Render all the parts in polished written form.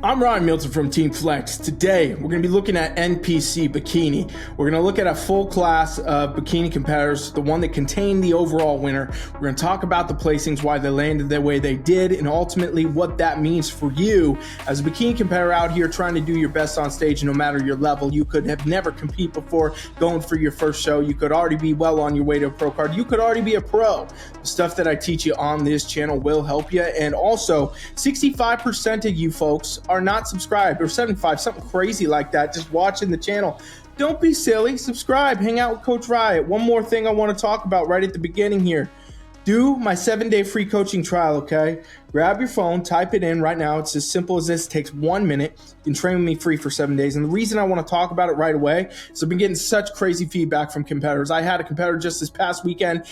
I'm Ryan Milton from Team Flex. Today, we're going to be looking at NPC Bikini. We're going to look at a full class of bikini competitors, the one that contained the overall winner. We're going to talk about the placings, why they landed the way they did, and ultimately what that means for you as a bikini competitor out here trying to do your best on stage no matter your level. You could have never competed before going for your first show. You could already be well on your way to a pro card. You could already be a pro. The stuff that I teach you on this channel will help you. And also, 65% of you folks are not subscribed, or 75, something crazy like that, just watching the channel. Don't be silly, subscribe, hang out with Coach Riot. One more thing I want to talk about right at the beginning here. Do my 7-day free coaching trial, okay? Grab your phone, type it in right now. It's as simple as this. It takes 1 minute. You can train with me free for 7 days. And the reason I want to talk about it right away is I've been getting such crazy feedback from competitors. I had a competitor just this past weekend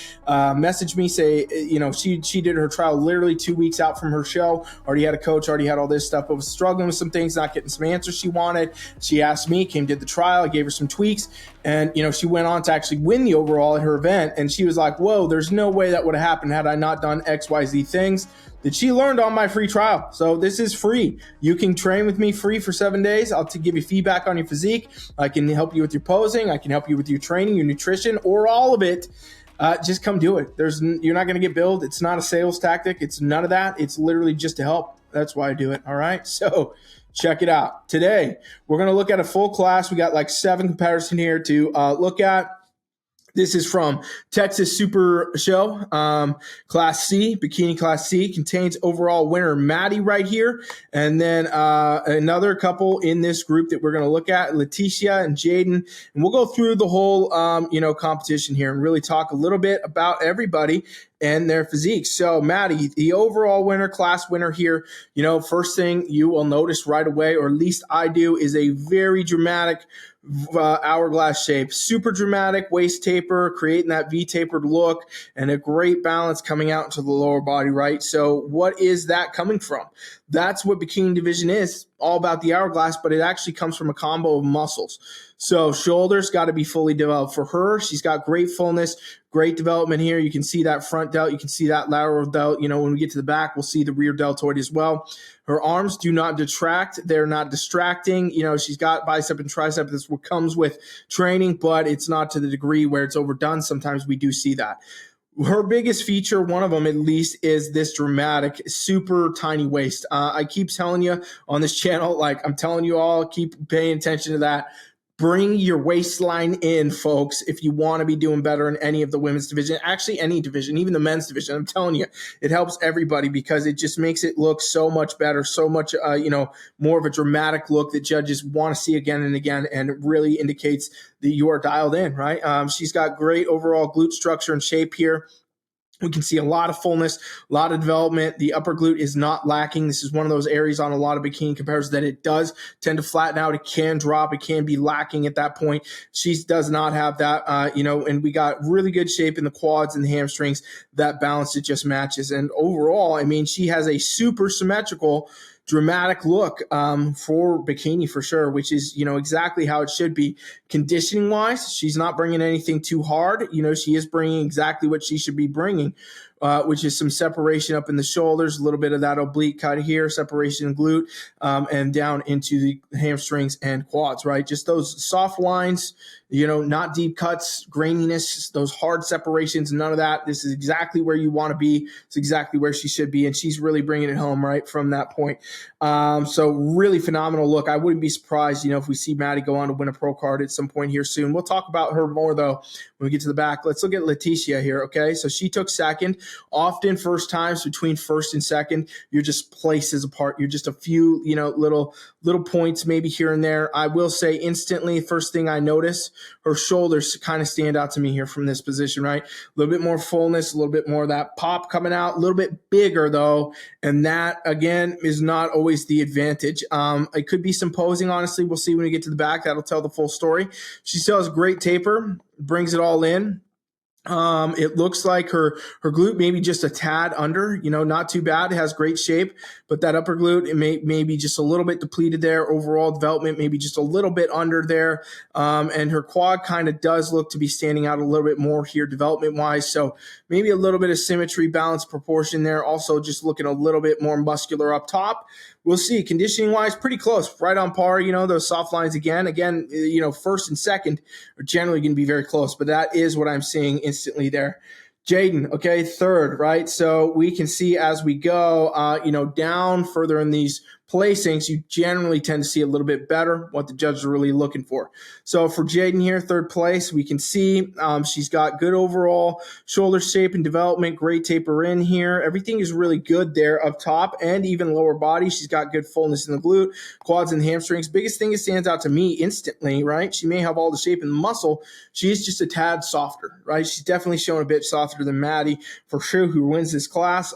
message me, say, you know, she did her trial literally 2 weeks out from her show, already had a coach, already had all this stuff, but was struggling with some things, not getting some answers she wanted. She asked me, did the trial. I gave her some tweaks. And, you know, she went on to actually win the overall at her event. And she was like, whoa, there's no way that would have happened had I not done X, Y, Z things that she learned on my free trial. So this is free. You can train with me free for 7 days. I'll give you feedback on your physique. I can help you with your posing. I can help you with your training, your nutrition, or all of it. Just come do it. You're not going to get billed. It's not a sales tactic. It's none of that. It's literally just to help. That's why I do it. All right. So check it out. Today, we're going to look at a full class. We got like 7 competitors in here to look at. This is from Texas Super Show, Class C, Bikini Class C, contains overall winner Maddie right here. And then another couple in this group that we're going to look at, Leticia and Jaidan. And we'll go through the whole, competition here and really talk a little bit about everybody and their physique. So Maddie, the overall winner, class winner here, you know, first thing you will notice right away, or at least I do, is a very dramatic hourglass shape, super dramatic waist taper, creating that V-tapered look and a great balance coming out into the lower body, right? So what is that coming from? That's what bikini division is, all about the hourglass, but it actually comes from a combo of muscles. So shoulders got to be fully developed. For her, she's got great fullness, great development here. You can see that front delt. You can see that lateral delt. You know, when we get to the back, we'll see the rear deltoid as well. Her arms do not detract. They're not distracting. You know, she's got bicep and tricep. That's what comes with training, but it's not to the degree where it's overdone. Sometimes we do see that. Her biggest feature, one of them at least, is this dramatic, super tiny waist. I keep telling you on this channel, like I'm telling you all, keep paying attention to that. Bring your waistline in, folks, if you want to be doing better in any of the women's division, actually any division, even the men's division. I'm telling you, it helps everybody because it just makes it look so much better, so much, more of a dramatic look that judges want to see again and again, and it really indicates that you are dialed in, right? She's got great overall glute structure and shape here. We can see a lot of fullness, a lot of development. The upper glute is not lacking. This is one of those areas on a lot of bikini comparators that it does tend to flatten out. It can drop. It can be lacking at that point. She does not have that, and we got really good shape in the quads and the hamstrings. That balance, it just matches. And overall, I mean, she has a super symmetrical, dramatic look for bikini for sure, which is, you know, exactly how it should be. Conditioning wise, she's not bringing anything too hard. You know, she is bringing exactly what she should be bringing, which is some separation up in the shoulders, a little bit of that oblique cut here, separation in glute, and down into the hamstrings and quads, right? Just those soft lines, you know, not deep cuts, graininess, those hard separations, none of that. This is exactly where you want to be. It's exactly where she should be, and she's really bringing it home right from that point. So really phenomenal look. I wouldn't be surprised, you know, if we see Maddie go on to win a pro card at some point here soon. We'll talk about her more, though, when we get to the back. Let's look at Leticia here, okay? So she took second. Often first times between first and second, you're just places apart. You're just a few, you know, little points maybe here and there. I will say instantly, first thing I notice, her shoulders kind of stand out to me here from this position, right? A little bit more fullness, a little bit more of that pop coming out, a little bit bigger though. And that, again, is not always the advantage. It could be some posing, honestly. We'll see when we get to the back. That'll tell the full story. She still has great taper, brings it all in. It looks like her glute maybe just a tad under, you know, not too bad. It has great shape, but that upper glute, it may be just a little bit depleted there. Overall development, maybe just a little bit under there. And her quad kind of does look to be standing out a little bit more here development wise. So maybe a little bit of symmetry, balance, proportion there. Also just looking a little bit more muscular up top. we'll see. Conditioning-wise, pretty close, right on par. You know, those soft lines again, you know, first and second are generally going to be very close, but that is what I'm seeing instantly there. Jaidan, okay, third, right? So we can see as we go, you know, down further in these placings, you generally tend to see a little bit better what the judges are really looking for. So for Jaidan here, third place, we can see she's got good overall shoulder shape and development, great taper in here. Everything is really good there up top and even lower body. She's got good fullness in the glute, quads, and the hamstrings. Biggest thing that stands out to me instantly, right? She may have all the shape and the muscle. She is just a tad softer, right? She's definitely shown a bit softer than Maddie for sure, who wins this class.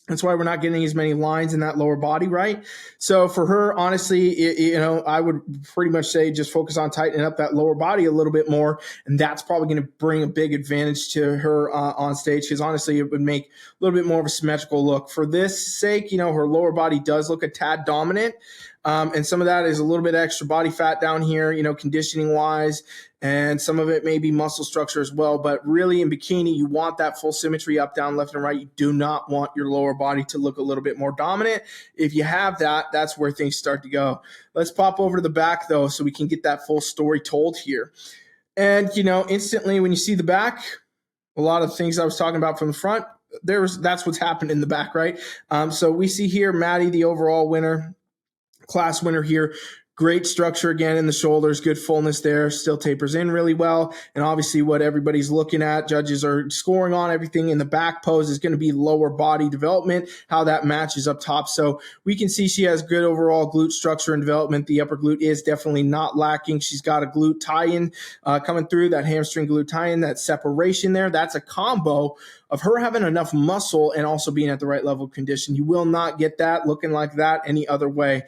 That's why we're not getting as many lines in that lower body, right? So for her, honestly, you know, I would pretty much say just focus on tightening up that lower body a little bit more, and that's probably going to bring a big advantage to her on stage, because honestly, it would make a little bit more of a symmetrical look. For this sake, you know, her lower body does look a tad dominant, and some of that is a little bit extra body fat down here, you know, conditioning-wise, and some of it may be muscle structure as well. But really in bikini, you want that full symmetry up, down, left, and right. You do not want your lower body to look a little bit more dominant. If you have that, that's where things start to go. Let's pop over to the back, though, so we can get that full story told here. And, you know, instantly when you see the back, a lot of things I was talking about from the front, that's what's happened in the back, right? So we see here Maddie, the overall winner, class winner here. Great structure again in the shoulders, good fullness there, still tapers in really well. And obviously what everybody's looking at, judges are scoring on everything in the back pose is going to be lower body development, how that matches up top. So we can see she has good overall glute structure and development. The upper glute is definitely not lacking. She's got a glute tie-in coming through, that hamstring glute tie-in, that separation there. That's a combo of her having enough muscle and also being at the right level of condition. You will not get that looking like that any other way.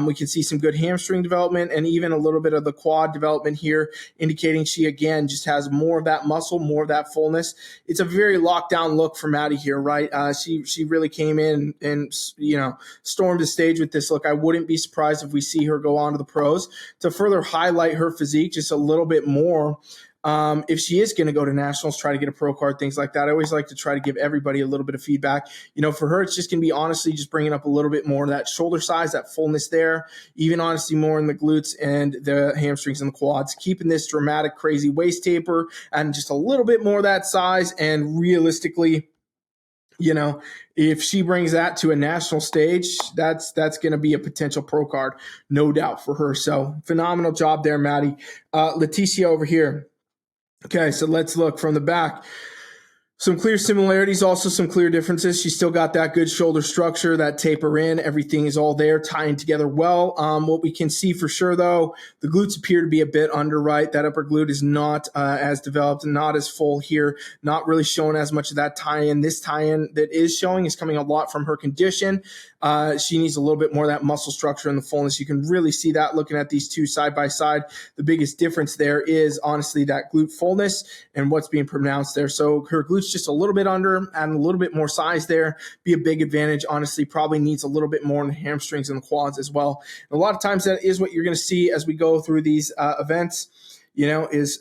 We can see some good hamstring development and even a little bit of the quad development here, indicating she, again, just has more of that muscle, more of that fullness. It's a very locked down look for Maddie here, right? She really came in and, you know, stormed the stage with this look. I wouldn't be surprised if we see her go on to the pros to further highlight her physique just a little bit more. If she is going to go to nationals, try to get a pro card, things like that. I always like to try to give everybody a little bit of feedback. You know, for her, it's just going to be honestly just bringing up a little bit more of that shoulder size, that fullness there, even honestly more in the glutes and the hamstrings and the quads, keeping this dramatic, crazy waist taper and just a little bit more of that size. And realistically, you know, if she brings that to a national stage, that's going to be a potential pro card, no doubt for her. So phenomenal job there, Maddie. Leticia over here. Okay, so let's look from the back. Some clear similarities, also some clear differences. She's still got that good shoulder structure, that taper in. Everything is all there, tying together well. What we can see for sure, though, the glutes appear to be a bit under, right? That upper glute is not as developed and not as full here, not really showing as much of that tie-in. This tie-in that is showing is coming a lot from her condition. She needs a little bit more of that muscle structure and the fullness. You can really see that looking at these two side by side. The biggest difference there is honestly that glute fullness and what's being pronounced there. So her glutes just a little bit under, add a little bit more size there, be a big advantage. Honestly, probably needs a little bit more in the hamstrings and the quads as well. And a lot of times that is what you're going to see as we go through these events. You know, it's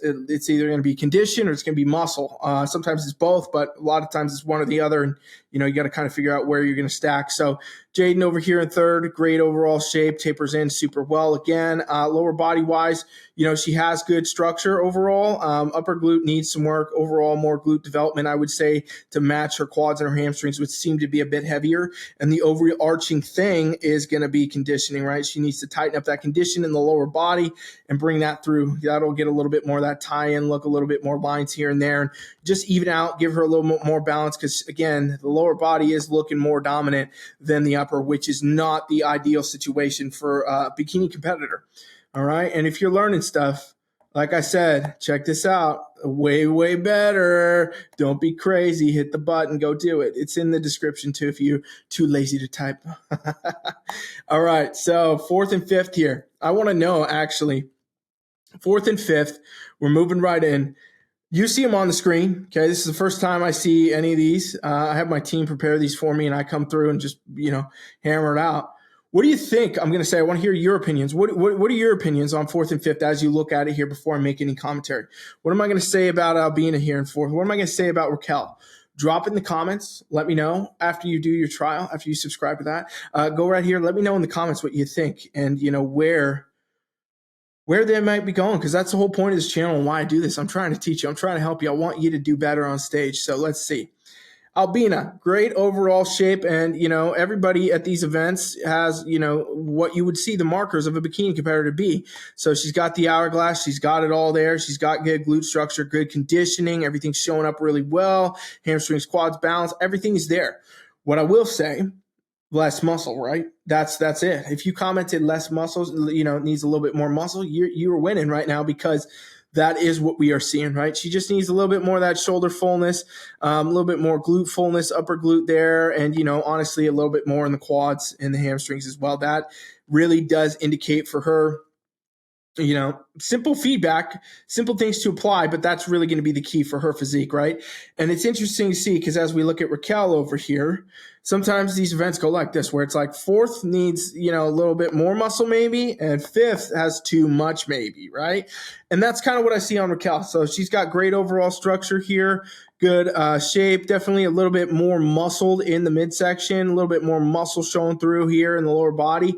either going to be condition or it's going to be muscle. Sometimes it's both, but a lot of times it's one or the other. And, you know, you got to kind of figure out where you're going to stack. So Jaidan over here in third, great overall shape, tapers in super well. Again, lower body wise, you know, she has good structure overall. Upper glute needs some work. Overall, more glute development, I would say, to match her quads and her hamstrings, which seem to be a bit heavier. And the overarching thing is going to be conditioning, right? She needs to tighten up that condition in the lower body and bring that through. That'll get a little bit more of that tie-in look, a little bit more lines here and there, and just even out, give her a little more balance, because, again, the lower body is looking more dominant than the upper, which is not the ideal situation for a bikini competitor. All right. And if you're learning stuff, like I said, check this out. Way, way better. Don't be crazy. Hit the button. Go do it. It's in the description too if you're too lazy to type. All right. So fourth and fifth here. I want to know, actually, fourth and fifth, we're moving right in. You see them on the screen. Okay, this is the first time I see any of these. I have my team prepare these for me, and I come through and just, you know, hammer it out. What do you think? I'm going to say, I want to hear your opinions. What are your opinions on fourth and fifth as you look at it here before I make any commentary? What am I going to say about Albina here in fourth? What am I going to say about Raquel? drop it in the comments. Let me know after you do your trial, after you subscribe to that. Go right here. Let me know in the comments what you think and, you know, where they might be going, because that's the whole point of this channel and why I do this. I'm trying to teach you. I'm trying to help you. I want you to do better on stage. So let's see. Albina, great overall shape, and you know, everybody at these events has, you know, what you would see the markers of a bikini competitor to be. So she's got the hourglass, she's got it all there, she's got good glute structure, good conditioning, everything's showing up really well, hamstrings, quads, balance, everything is there. What I will say, less muscle, right? That's it. If you commented less muscles, you know, it needs a little bit more muscle, you're winning right now, because that is what we are seeing, right? She just needs a little bit more of that shoulder fullness, a little bit more glute fullness, upper glute there, and, you know, honestly, a little bit more in the quads and the hamstrings as well. That really does indicate for her, you know, simple feedback, simple things to apply, but that's really going to be the key for her physique, right? And it's interesting to see, because as we look at Raquel over here, sometimes these events go like this, where it's like fourth needs, you know, a little bit more muscle maybe, and fifth has too much maybe, right? And that's kind of what I see on Raquel. So she's got great overall structure here, good shape, definitely a little bit more muscled in the midsection, a little bit more muscle showing through here in the lower body.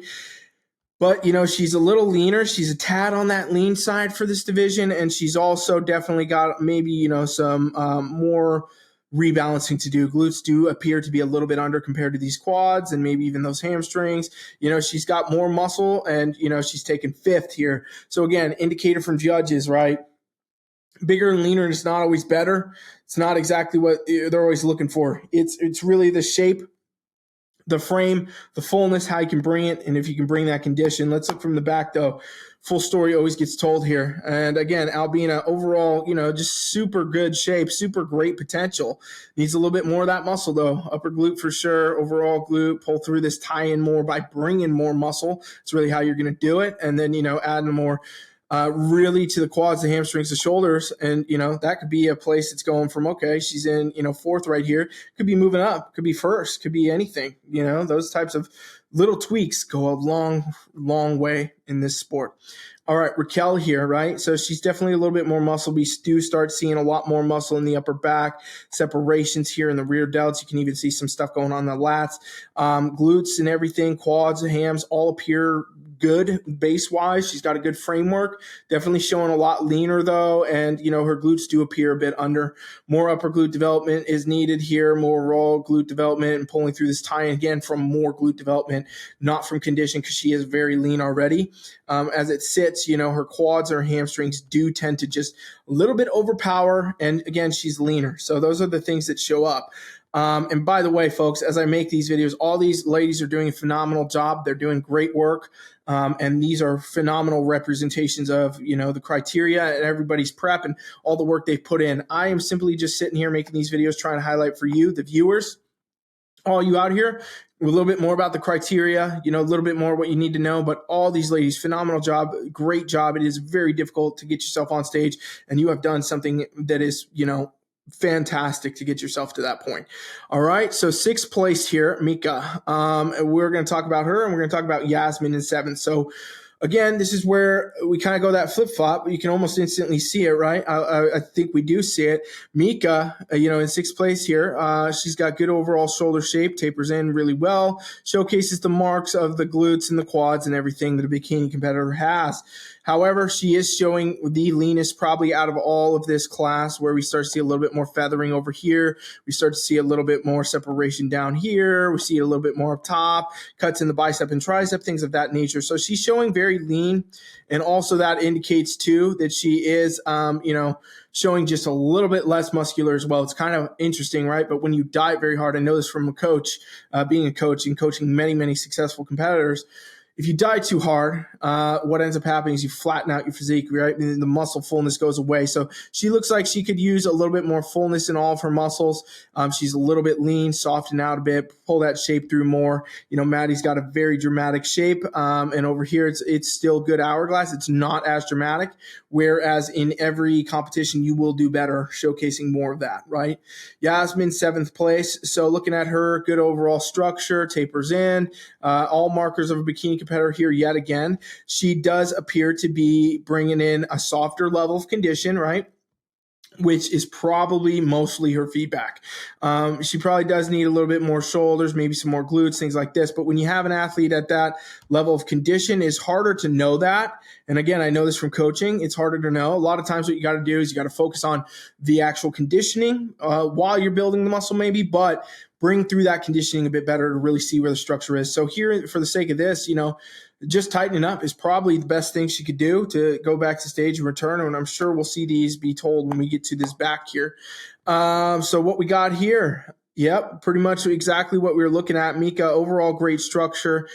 But, you know, she's a little leaner. She's a tad on that lean side for this division. And she's also definitely got maybe, you know, some more rebalancing to do. Glutes do appear to be a little bit under compared to these quads and maybe even those hamstrings. You know, she's got more muscle, and, you know, she's taken fifth here. So, again, indicator from judges, right? Bigger and leaner is not always better. It's not exactly what they're always looking for. It's really the shape, the frame, the fullness, how you can bring it, and if you can bring that condition. Let's look from the back, though. Full story always gets told here. And again, Albina, overall, you know, just super good shape, super great potential. Needs a little bit more of that muscle, though. Upper glute for sure, overall glute. Pull through this tie-in more by bringing more muscle. It's really how you're going to do it. And then, you know, adding more really to the quads, the hamstrings, the shoulders. And, you know, that could be a place that's going from, okay, she's in, you know, fourth right here, could be moving up, could be first, could be anything. You know, those types of little tweaks go a long, long way in this sport. All right, Raquel here, right? So she's definitely a little bit more muscle. We do start seeing a lot more muscle in the upper back, separations here in the rear delts. You can even see some stuff going on in the lats. Glutes and everything, quads and hams all appear good base-wise. She's got a good framework. Definitely showing a lot leaner, though, and, you know, her glutes do appear a bit under. More upper glute development is needed here, more raw glute development, and pulling through this tie-in again from more glute development, not from condition, because she is very lean already. As it sits, you know, her quads or hamstrings do tend to just a little bit overpower, and again, she's leaner. So those are the things that show up. And by the way, folks, as I make these videos, all these ladies are doing a phenomenal job. They're doing great work. And these are phenomenal representations of, you know, the criteria and everybody's prep and all the work they've put in. I am simply just sitting here making these videos, trying to highlight for you, the viewers, all you out here, a little bit more about the criteria, you know, a little bit more what you need to know. But all these ladies, phenomenal job, great job. It is very difficult to get yourself on stage, and you have done something that is, you know, fantastic to get yourself to that point. All right, so sixth place here, Mika. We're going to talk about her, and we're going to talk about Yazmin in seventh. So again, this is where we kind of go that flip-flop. You can almost instantly see it, right? I think we do see it. Mika, you know, in sixth place here, she's got good overall shoulder shape, tapers in really well, showcases the marks of the glutes and the quads and everything that a bikini competitor has. However, she is showing the leanest probably out of all of this class, where we start to see a little bit more feathering over here. We start to see a little bit more separation down here. We see a little bit more up top, cuts in the bicep and tricep, things of that nature. So she's showing very lean. And also that indicates too that she is, you know, showing just a little bit less muscular as well. It's kind of interesting, right? But when you diet very hard, I know this from a coach, being a coach and coaching many, many successful competitors, if you diet too hard, what ends up happening is you flatten out your physique, right? And the muscle fullness goes away. So she looks like she could use a little bit more fullness in all of her muscles. She's a little bit lean, soften out a bit, pull that shape through more. You know, Maddie's got a very dramatic shape. And over here, it's still good hourglass. It's not as dramatic. Whereas in every competition, you will do better, showcasing more of that, right? Yazmin, seventh place. So looking at her, good overall structure, tapers in, all markers of a bikini competitor here yet again. She does appear to be bringing in a softer level of condition, right? which is probably mostly her feedback. She probably does need a little bit more shoulders, maybe some more glutes, things like this. But when you have an athlete at that level of condition, it's harder to know that. And again, I know this from coaching. It's harder to know. A lot of times what you got to do is you got to focus on the actual conditioning while you're building the muscle maybe, but bring through that conditioning a bit better to really see where the structure is. So here, for the sake of this, just tightening up is probably the best thing she could do to go back to stage and return. And I'm sure we'll see these be told when we get to this back here. So what we got here, yep, pretty much exactly what we were looking at. Mika, overall great structure.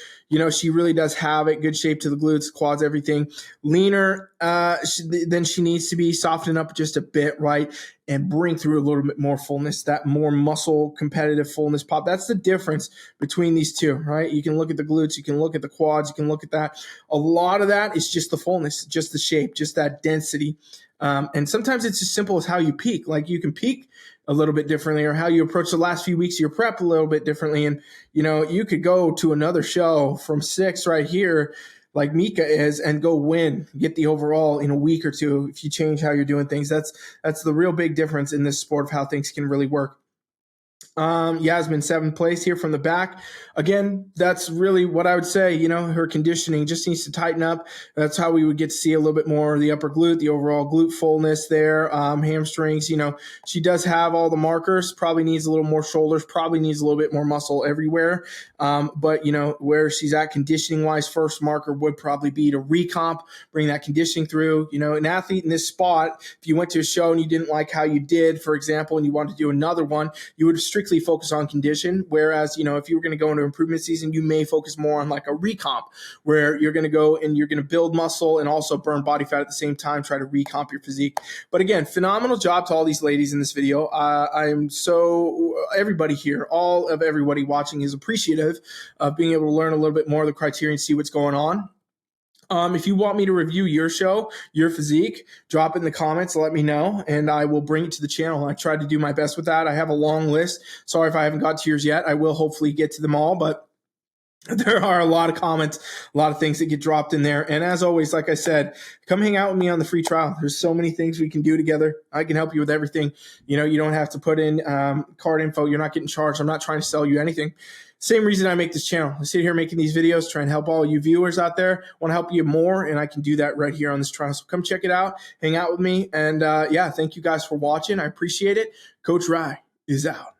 She really does have it. Good shape to the glutes, quads, everything. Leaner than she needs to be. Soften up just a bit, right? And bring through a little bit more fullness, that more muscle competitive fullness pop. That's the difference between these two, right? You can look at the glutes, you can look at the quads, you can look at that. A lot of that is just the fullness, just the shape, just that density. And sometimes it's as simple as how you peak. Like you can peak a little bit differently, or how you approach the last few weeks of your prep a little bit differently. And, you could go to another show from 6 right here, like Mika is, and go win, get the overall in a week or two if you change how you're doing things. That's the real big difference in this sport of how things can really work. Yazmin, 7th place here from the back. Again, that's really what I would say. Her conditioning just needs to tighten up. That's how we would get to see a little bit more of the upper glute, the overall glute fullness there, hamstrings. She does have all the markers, probably needs a little more shoulders, probably needs a little bit more muscle everywhere. But where she's at conditioning wise, first marker would probably be to recomp, bring that conditioning through. An athlete in this spot, if you went to a show and you didn't like how you did, for example, and you wanted to do another one, you would strictly focus on condition. Whereas, if you were going to go into improvement season, you may focus more on like a recomp, where you're going to go and you're going to build muscle and also burn body fat at the same time, try to recomp your physique. But again, phenomenal job to all these ladies in this video. Everybody here, all of everybody watching is appreciative of being able to learn a little bit more of the criteria and see what's going on. If you want me to review your show, your physique, drop it in the comments, let me know, and I will bring it to the channel. I tried to do my best with that. I have a long list. Sorry if I haven't got to yours yet. I will hopefully get to them all, but there are a lot of comments, a lot of things that get dropped in there. And as always, like I said, come hang out with me on the free trial. There's so many things we can do together. I can help you with everything. You don't have to put in card info. You're not getting charged. I'm not trying to sell you anything. Same reason I make this channel. I sit here making these videos, trying to help all you viewers out there. I want to help you more, and I can do that right here on this trial. So come check it out, hang out with me, and thank you guys for watching. I appreciate it. Coach Rye is out.